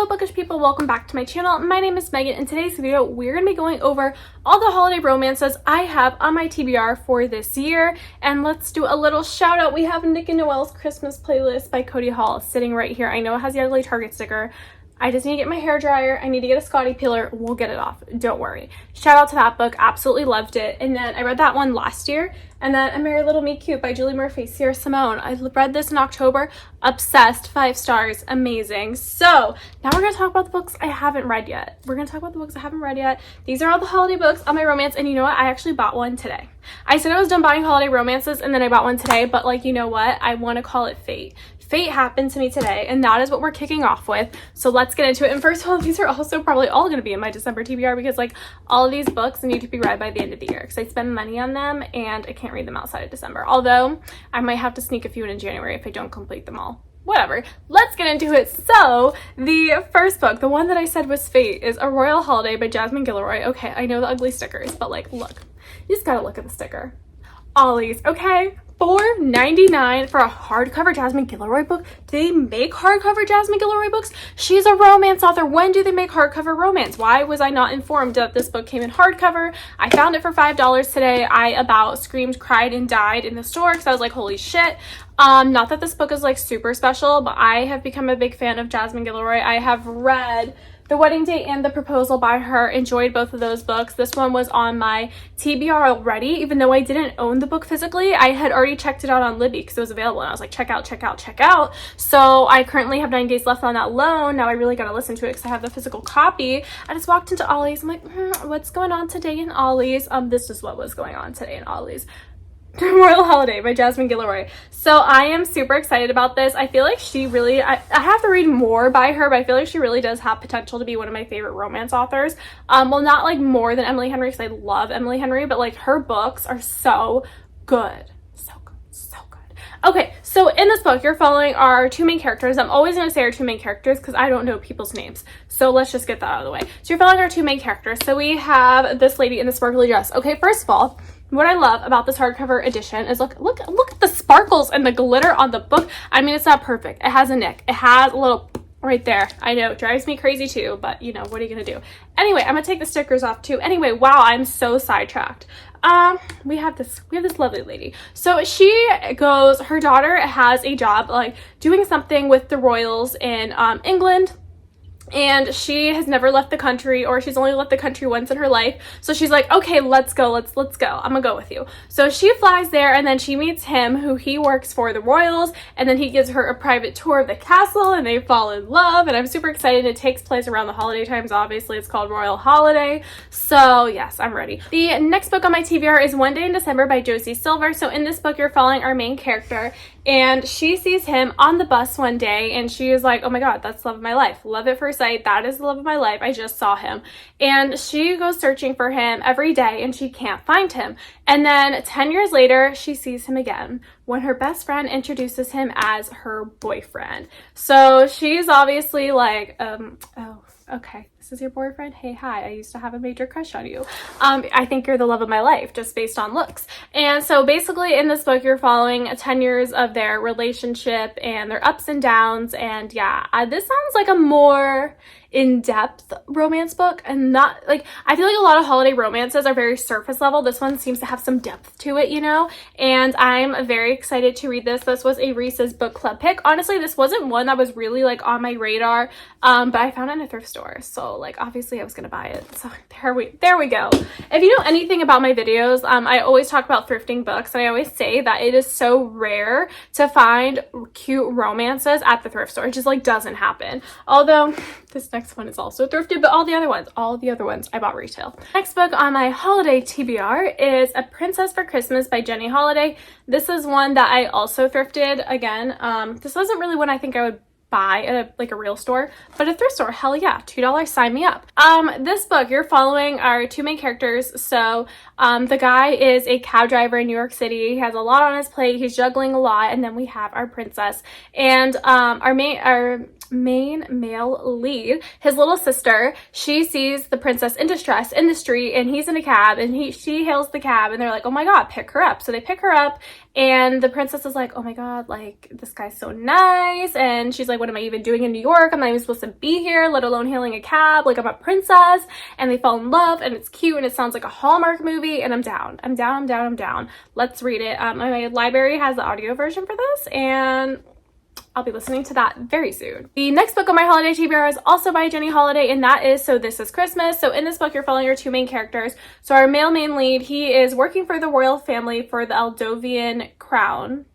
Hello bookish people, welcome back to my channel. My name is Megan. In today's video we're going to be going over all the holiday romances I have on my TBR for this year, and let's do a little shout out. We have Nick and Noelle's Christmas playlist by Cody Hall sitting right here. I know it has the ugly Target sticker. I just need to get my hair dryer. I need to get a Scotty peeler. We'll get it off. Don't worry. Shout out to that book. Absolutely loved it. And then I read that one last year. And then A Merry Little Me Cute by Julie Murphy, Sierra Simone. I read this in October. Obsessed. 5 stars. Amazing. So now we're going to talk about the books I haven't read yet. These are all the holiday books on my romance. And you know what? I actually bought one today. I said I was done buying holiday romances and then I bought one today. But like, you know what? I want to call it fate. Fate happened to me today, and that is what we're kicking off with. So let's get into it. And first of all, these are also probably all going to be in my December TBR because like all of these books need to be read by the end of the year because I spend money on them and I can't read them outside of December. Although I might have to sneak a few in January if I don't complete them all. Whatever, let's get into it. So the first book, the one that I said was Fate, is A Royal Holiday by Jasmine Guillory. Okay, I know the ugly stickers, but like, look, you just gotta look at the sticker. Ollie's, okay? $4.99 for a hardcover Jasmine Guillory book. Do they make hardcover Jasmine Guillory books? She's a romance author. When do they make hardcover romance? Why was I not informed that this book came in hardcover? I found it for $5 today. I about screamed, cried, and died in the store because I was like, holy shit. Not that this book is like super special, but I have become a big fan of Jasmine Guillory. I have read The Wedding Date and The Proposal by her. Enjoyed both of those books. This one was on my TBR already, even though I didn't own the book physically. I had already checked it out on Libby because it was available, and I was like, check out, check out, check out. So I currently have 9 days left on that loan. Now I really got to listen to it because I have the physical copy. I just walked into Ollie's. I'm like, what's going on today in Ollie's? This is what was going on today in Ollie's. Royal Holiday by Jasmine Guillory. So I am super excited about this. I feel like she really, I have to read more by her, but I feel like she really does have potential to be one of my favorite romance authors. Well, not like more than Emily Henry because I love Emily Henry, but like her books are so good. So good. So good. Okay, so in this book, you're following our two main characters. I'm always going to say our two main characters because I don't know people's names. So let's just get that out of the way. So you're following our two main characters. So we have this lady in the sparkly dress. Okay, first of all, what I love about this hardcover edition is look at the sparkles and the glitter on the book. I mean, it's not perfect. It has a nick. It has a little right there. I know it drives me crazy too, but you know, what are you gonna do? Anyway, I'm gonna take the stickers off too. Anyway, wow, I'm so sidetracked. We have this lovely lady. So she goes, her daughter has a job like doing something with the royals in England. And she has never left the country, or she's only left the country once in her life. So she's like, okay, let's go. Let's go. I'm gonna go with you. So she flies there and then she meets him, who he works for the royals. And then he gives her a private tour of the castle and they fall in love. And I'm super excited. It takes place around the holiday times. Obviously it's called Royal Holiday. So yes, I'm ready. The next book on my TBR is One Day in December by Josie Silver. So in this book, you're following our main character and she sees him on the bus one day and she is like, oh my God, that's the love of my life. Love at first sight. That is the love of my life. I just saw him. And she goes searching for him every day and she can't find him. And then 10 years later, she sees him again when her best friend introduces him as her boyfriend. So she's obviously like, oh, okay, this is your boyfriend? Hey, hi, I used to have a major crush on you. I think you're the love of my life just based on looks. And so basically in this book, you're following 10 years of their relationship and their ups and downs. And yeah, this sounds like a more in-depth romance book, and not like, I feel like a lot of holiday romances are very surface level. This one seems to have some depth to it, you know, and I'm very excited to read this. This was a Reese's book club pick. Honestly, this wasn't one that was really like on my radar, but I found it in a thrift store, so like obviously I was gonna buy it. So there we go. If you know anything about my videos, I always talk about thrifting books, and I always say that it is so rare to find cute romances at the thrift store. It just like doesn't happen. Although this next one is also thrifted, but all the other ones I bought retail. Next book on my holiday TBR is A Princess for Christmas by Jenny Holiday. This is one that I also thrifted. Again, this wasn't really one I think I would buy at a real store, but a thrift store, hell yeah, $2, sign me up. This book, you're following our two main characters. So the guy is a cab driver in New York City. He has a lot on his plate. He's juggling a lot. And then we have our princess and our main male lead, his little sister. She sees the princess in distress in the street, and he's in a cab, and she hails the cab, and they're like, oh my God, pick her up. So they pick her up, and the princess is like, oh my god, like this guy's so nice, and she's like, what am I even doing in New York? I'm not even supposed to be here, let alone hailing a cab, like I'm a princess. And they fall in love, and it's cute, and it sounds like a Hallmark movie, and I'm down. Let's read it. My library has the audio version for this, and I'll be listening to that very soon. The next book on my holiday TBR is also by Jenny Holiday, and that is So This Is Christmas. So in this book, you're following your two main characters. So our male main lead, he is working for the royal family for the Aldovian crown.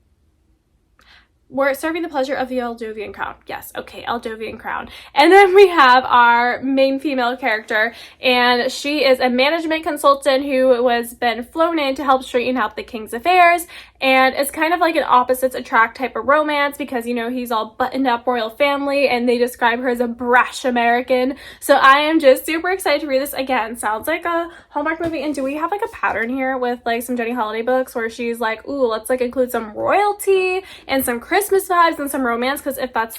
We're serving the pleasure of the Aldovian crown. Yes, okay, Aldovian crown. And then we have our main female character, and she is a management consultant who has been flown in to help straighten out the king's affairs. And it's kind of like an opposites attract type of romance because, you know, he's all buttoned up royal family, and they describe her as a brash American. So I am just super excited to read this. Again, sounds like a Hallmark movie. And do we have like a pattern here with like some Jenny Holiday books where she's like, ooh, let's like include some royalty and some Christmas vibes and some romance? Because if that's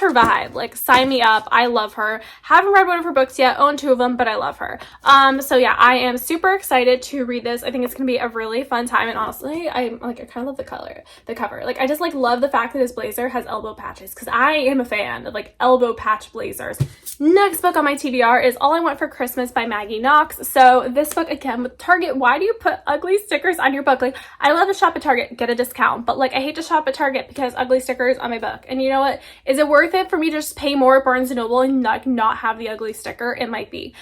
her vibe, like sign me up. I love her. Haven't read one of her books yet, own two of them, but I love her. So yeah, I am super excited to read this. I think it's gonna be a really fun time, and honestly, I kind of love the cover. Like I just like love the fact that his blazer has elbow patches because I am a fan of like elbow patch blazers. Next book on my TBR is All I Want for Christmas by Maggie Knox. So this book, again, with Target, why do you put ugly stickers on your book? Like I love to shop at Target, get a discount, but like I hate to shop at Target because ugly stickers on my book. And you know what? Is it worth it for me to just pay more at Barnes & Noble and not have the ugly sticker? It might be.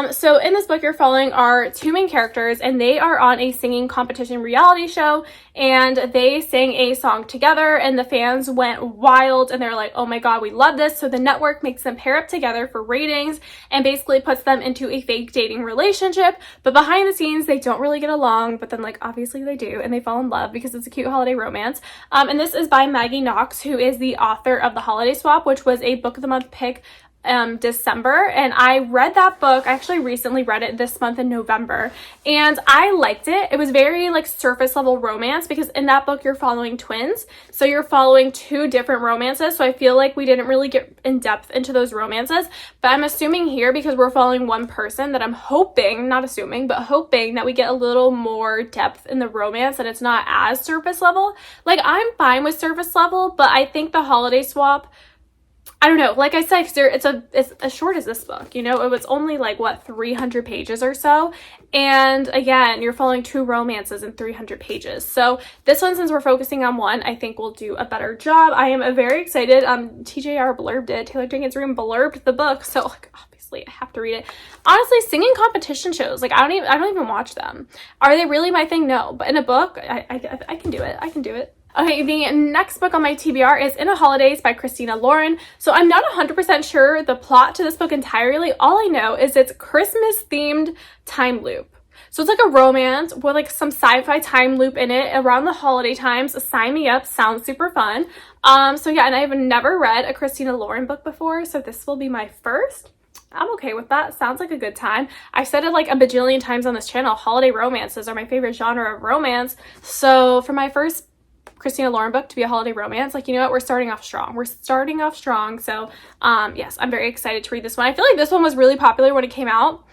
So in this book, you're following our two main characters, and they are on a singing competition reality show, and they sang a song together, and the fans went wild, and they're like, oh my god, we love this. So the network makes them pair up together for ratings and basically puts them into a fake dating relationship. But behind the scenes, they don't really get along, but then like obviously they do, and they fall in love because it's a cute holiday romance. And this is by Maggie Knox, who is the author of The Holiday Swap, which was a book of the month pick December, and I read that book. I actually recently read it this month in November, and I liked it. It was very like surface level romance because in that book you're following twins, so you're following two different romances. So I feel like we didn't really get in depth into those romances, but I'm assuming here, because we're following one person, that I'm hoping, not assuming, but hoping that we get a little more depth in the romance and it's not as surface level. Like I'm fine with surface level, but I think The Holiday Swap, I don't know, like I said, it's as short as this book, you know, it was only like, what, 300 pages or so, and again, you're following two romances in 300 pages, so this one, since we're focusing on one, I think we'll do a better job. I am very excited. TJR blurbed it, Taylor Jenkins Reid blurbed the book, so like, obviously I have to read it. Honestly, singing competition shows, like I don't even watch them. Are they really my thing? No, but in a book, I can do it. I can do it. Okay, the next book on my TBR is In a Holidays by Christina Lauren. So I'm not 100% sure the plot to this book entirely. All I know is it's Christmas themed time loop. So it's like a romance with like some sci-fi time loop in it around the holiday times. Sign me up, sounds super fun. So yeah, and I've never read a Christina Lauren book before, so this will be my first. I'm okay with that. Sounds like a good time. I've said it like a bajillion times on this channel, holiday romances are my favorite genre of romance. So for my first Christina Lauren book to be a holiday romance, like, you know what, we're starting off strong. So yes, I'm very excited to read this one. I feel like this one was really popular when it came out,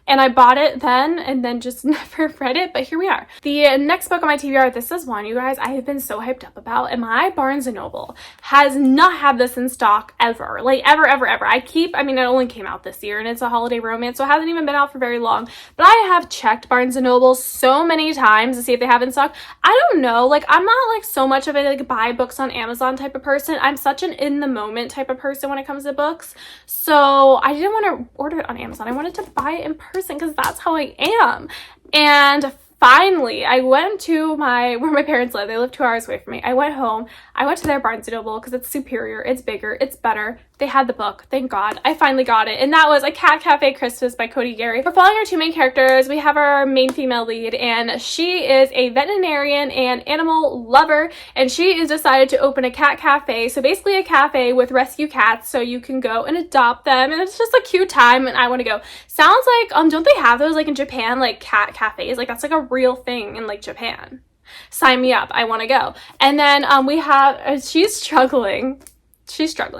and I bought it then and then just never read it, but here we are. The next book on my TBR, this is one, you guys, I have been so hyped up about, and my Barnes & Noble has not had this in stock ever. Like, ever. I mean, it only came out this year, and it's a holiday romance, so it hasn't even been out for very long, but I have checked Barnes & Noble so many times to see if they have it in stock. I don't know, like, I'm not, like, so much of a, like, buy books on Amazon type of person. I'm such an in-the-moment type of person when it comes to books, so I didn't want to order it on Amazon. I wanted to buy it in person because that's how I am. And finally, I went to where my parents live. They live 2 hours away from me. I went home. I went to their Barnes & Noble because it's superior, it's bigger, it's better. They had the book. Thank God. I finally got it. And that was A Cat Cafe Christmas by Cody Gary. We're following our two main characters. We have our main female lead, and she is a veterinarian and animal lover, and she has decided to open a cat cafe. So basically a cafe with rescue cats so you can go and adopt them, and it's just a cute time, and I want to go. Sounds like, don't they have those like in Japan, like cat cafes? Like that's like a real thing in like Japan. Sign me up. I want to go. And then we have, she's struggling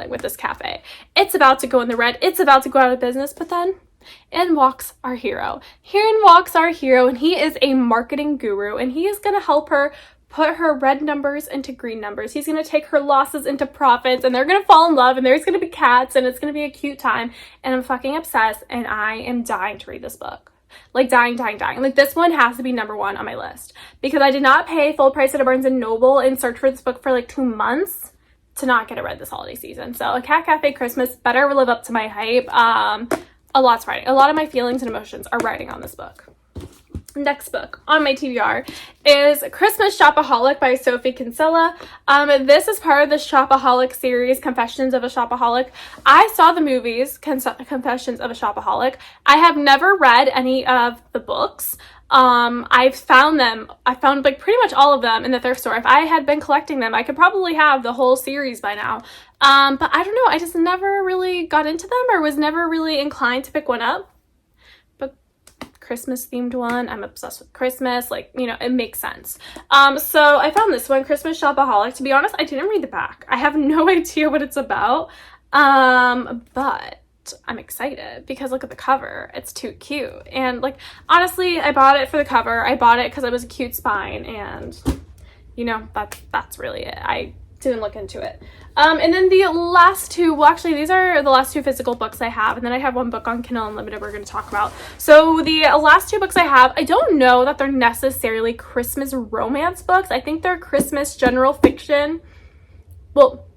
with this cafe. It's about to go in the red. It's about to go out of business, but then in walks our hero. Herein walks our hero, and he is a marketing guru, and he is going to help her put her red numbers into green numbers. He's going to take her losses into profits, and they're going to fall in love, and there's going to be cats, and it's going to be a cute time. And I'm fucking obsessed, and I am dying to read this book. Like, dying. Like, this one has to be number one on my list, because I did not pay full price at a Barnes & Noble and search for this book for like 2 months to not get it read this holiday season. So A Cat Cafe Christmas better live up to my hype. A lot's riding. A lot of my feelings and emotions are riding on this book. Next book on my TBR is Christmas Shopaholic by Sophie Kinsella. This is part of the Shopaholic series, Confessions of a Shopaholic. I saw the movies, Confessions of a Shopaholic. I have never read any of the books. I found like pretty much all of them in the thrift store. If I had been collecting them, I could probably have the whole series by now. But I don't know, I just never really got into them or was never really inclined to pick one up. But Christmas themed one, I'm obsessed with Christmas, like, you know, it makes sense. So I found this one, Christmas Shopaholic. To be honest, I didn't read the back. I have no idea what it's about. But I'm excited because look at the cover. It's too cute. And like, honestly, I bought it for the cover. I bought it because it was a cute spine, and you know, that's really it. I didn't look into it. And then the last two, well, actually these are the last two physical books I have, and then I have one book on Kindle Unlimited we're going to talk about. So the last two books I have, I don't know that they're necessarily Christmas romance books. I think they're Christmas general fiction. Well,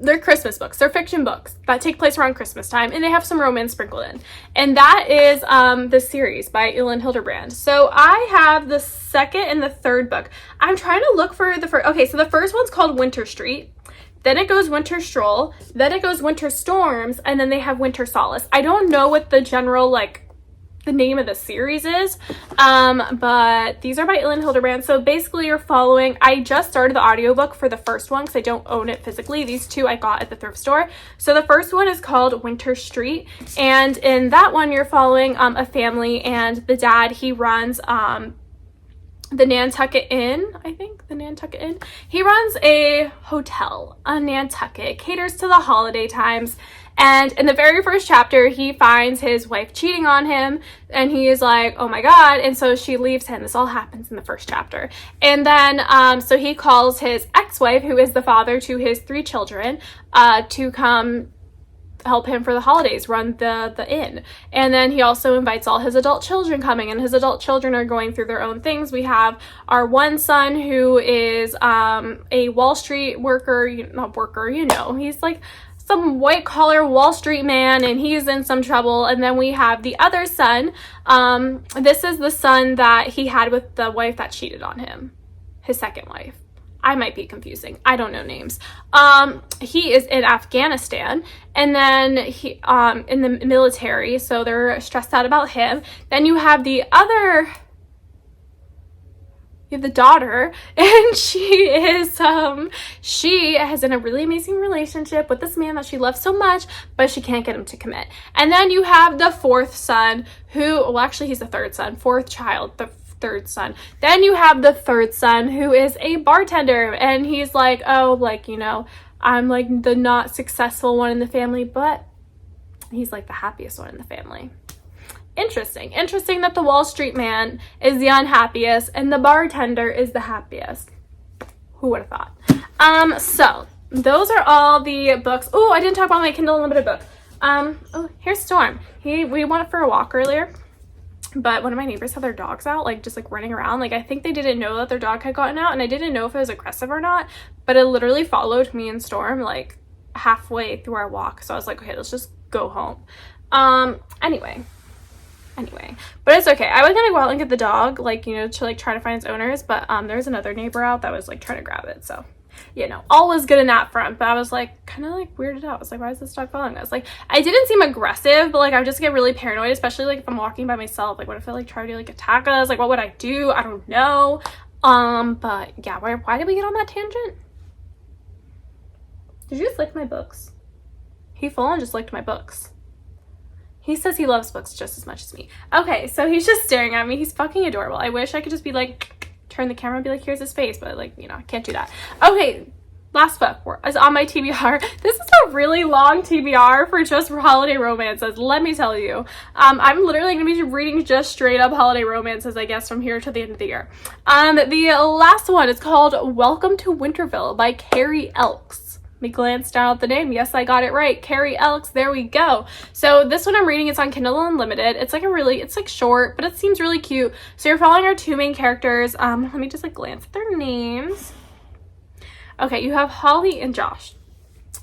they're Christmas books. They're fiction books that take place around Christmas time, and they have some romance sprinkled in. And that is the series by Elin Hilderbrand. So I have the second and the third book. I'm trying to look for the first. Okay, so the first one's called Winter Street. Then it goes Winter Stroll. Then it goes Winter Storms. And then they have Winter Solace. I don't know what the general, like, the name of the series is, but these are by Elin Hilderbrand. So basically you're following, I just started the audiobook for the first one because I don't own it physically. These two I got at the thrift store. So the first one is called Winter Street, and in that one you're following a family, and the dad, he runs the Nantucket Inn, I think, the Nantucket Inn. He runs a hotel on Nantucket, caters to the holiday times. And in the very first chapter, he finds his wife cheating on him, and he is like, oh my God. And so she leaves him. This all happens in the first chapter. And then, so he calls his ex-wife, who is the father to his 3 children, to come help him for the holidays, run the inn. And then he also invites all his adult children coming, and his adult children are going through their own things. We have our one son who is a Wall Street worker, not worker, you know, he's like some white collar Wall Street man, and he's in some trouble. And then we have the other son. This is the son that he had with the wife that cheated on him, his second wife. I might be confusing. I don't know names. He is in Afghanistan, and then he in the military, so they're stressed out about him. Then you have the other, you have the daughter, and she has in a really amazing relationship with this man that she loves so much, but she can't get him to commit. And then you have the fourth son who, well, actually he's the third son, fourth child, the third son. Then you have the third son who is a bartender, and he's like, oh, like, you know, I'm like the not successful one in the family, but he's like the happiest one in the family. Interesting that the Wall Street man is the unhappiest and the bartender is the happiest. Who would have thought? So those are all the books. Oh, I didn't talk about my Kindle Unlimited book. Oh, here's Storm. We went for a walk earlier, but one of my neighbors had their dogs out, like just like running around. Like I think they didn't know that their dog had gotten out, and I didn't know if it was aggressive or not, but it literally followed me and Storm like halfway through our walk. So I was like, okay, let's just go home. Anyway, but it's okay. I was gonna go out and get the dog, like, you know, to like try to find its owners, but there's another neighbor out that was like trying to grab it. So, you know, all was good in that front, but I was like kind of like weirded out. I was like, why is this dog following us? Like, I didn't seem aggressive, but like I would just get really paranoid, especially like if I'm walking by myself. Like, what if it like tried to like attack us? Like, what would I do? I don't know. But yeah, why did we get on that tangent? Did you just lick my books? He full on just licked my books. He says he loves books just as much as me. Okay, so he's just staring at me. He's fucking adorable. I wish I could just be like, turn the camera and be like, here's his face, but like, you know, I can't do that. Okay, last book is on my TBR. This is a really long TBR for just holiday romances, let me tell you. I'm literally going to be reading just straight up holiday romances, I guess, from here to the end of the year. The last one is called Welcome to Winterville by Carrie Elks. Let me glance down at the name. Yes, I got it right. Carrie Elks. There we go. So this one I'm reading, it's on Kindle Unlimited. It's like it's like short, but it seems really cute. So you're following our two main characters. Let me just like glance at their names. Okay, you have Holly and Josh.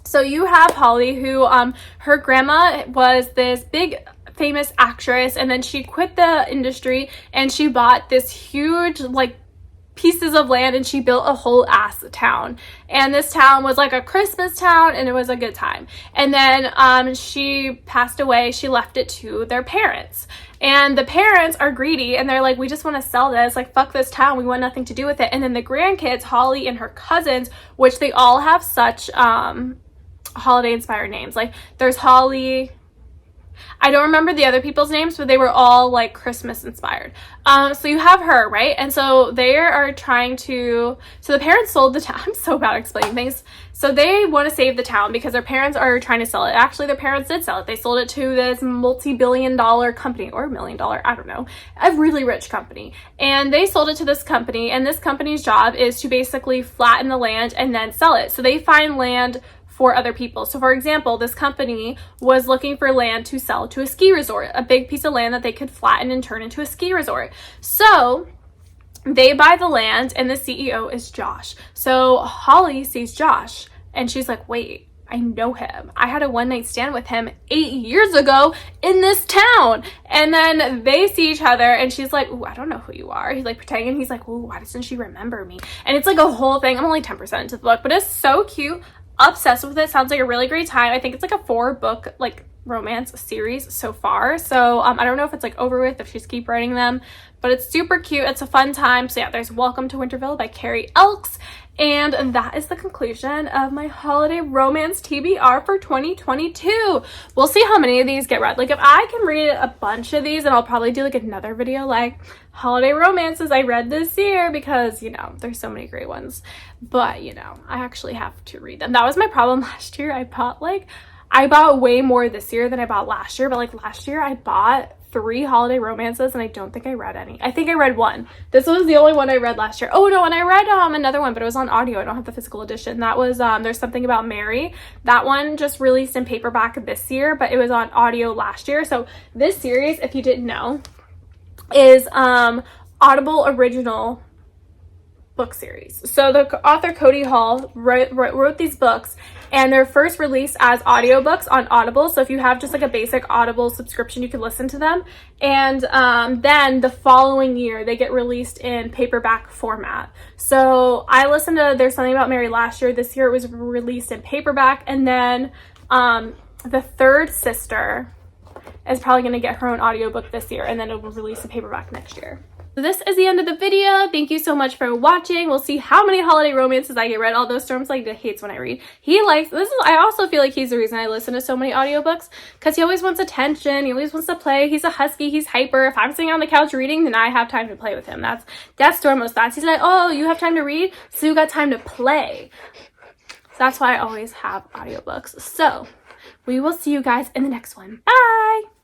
So you have Holly, who her grandma was this big famous actress, and then she quit the industry and she bought this huge like pieces of land and she built a whole ass town. And this town was like a Christmas town and it was a good time. And then she passed away. She left it to their parents. And the parents are greedy and they're like, we just want to sell this, like fuck this town, we want nothing to do with it. And then the grandkids, Holly and her cousins, which they all have such holiday inspired names. Like there's Holly, I don't remember the other people's names, but they were all like Christmas inspired. So you have her, right? And so they are trying to, so the parents sold the town. I'm so bad at explaining things. So they want to save the town because their parents are trying to sell it. Actually, their parents did sell it. They sold it to this multi-billion-dollar company, or $1 million, I don't know, a really rich company. And they sold it to this company, and this company's job is to basically flatten the land and then sell it. So they find land for other people. So for example, this company was looking for land to sell to a ski resort, a big piece of land that they could flatten and turn into a ski resort. So they buy the land and the CEO is Josh. So Holly sees Josh and she's like, wait, I know him. I had a one-night stand with him 8 years ago in this town. And then they see each other and she's like, ooh, I don't know who you are. He's like pretending, and he's like, ooh, why doesn't she remember me? And it's like a whole thing. I'm only 10% into the book, but it's so cute. Obsessed with it. Sounds like a really great time. I think it's like a 4-book like romance series so far. So I don't know if it's like over with, if she's keep writing them, but it's super cute. It's a fun time. So yeah, there's Welcome to Winterville by Carrie Elks. And that is the conclusion of my holiday romance TBR for 2022. We'll see how many of these get read. Like if I can read a bunch of these, and I'll probably do like another video like holiday romances I read this year, because you know there's so many great ones. But you know, I actually have to read them. That was my problem last year. I bought way more this year than I bought last year, but like last year I bought 3 holiday romances and I don't think I read any. I think I read one. This was the only one I read last year. Oh no, and I read another one, but it was on audio. I don't have the physical edition. That was There's Something About Mary. That one just released in paperback this year, but it was on audio last year. So this series, if you didn't know, is Audible original book series. So the author Cody Hall wrote these books, and they're first released as audiobooks on Audible. So if you have just like a basic Audible subscription, you can listen to them. And then the following year, they get released in paperback format. So I listened to There's Something About Mary last year. This year it was released in paperback. And then the third sister is probably going to get her own audiobook this year, and then it will release in paperback next year. So this is the end of the video. Thank you so much for watching. We'll see how many holiday romances I get read. Although Storm's like hates when I read. He likes this. I also feel like he's the reason I listen to so many audiobooks, because he always wants attention. He always wants to play. He's a husky. He's hyper. If I'm sitting on the couch reading, then I have time to play with him. That's Stormo's thoughts. He's like, oh, you have time to read, so you got time to play. So that's why I always have audiobooks. So we will see you guys in the next one. Bye.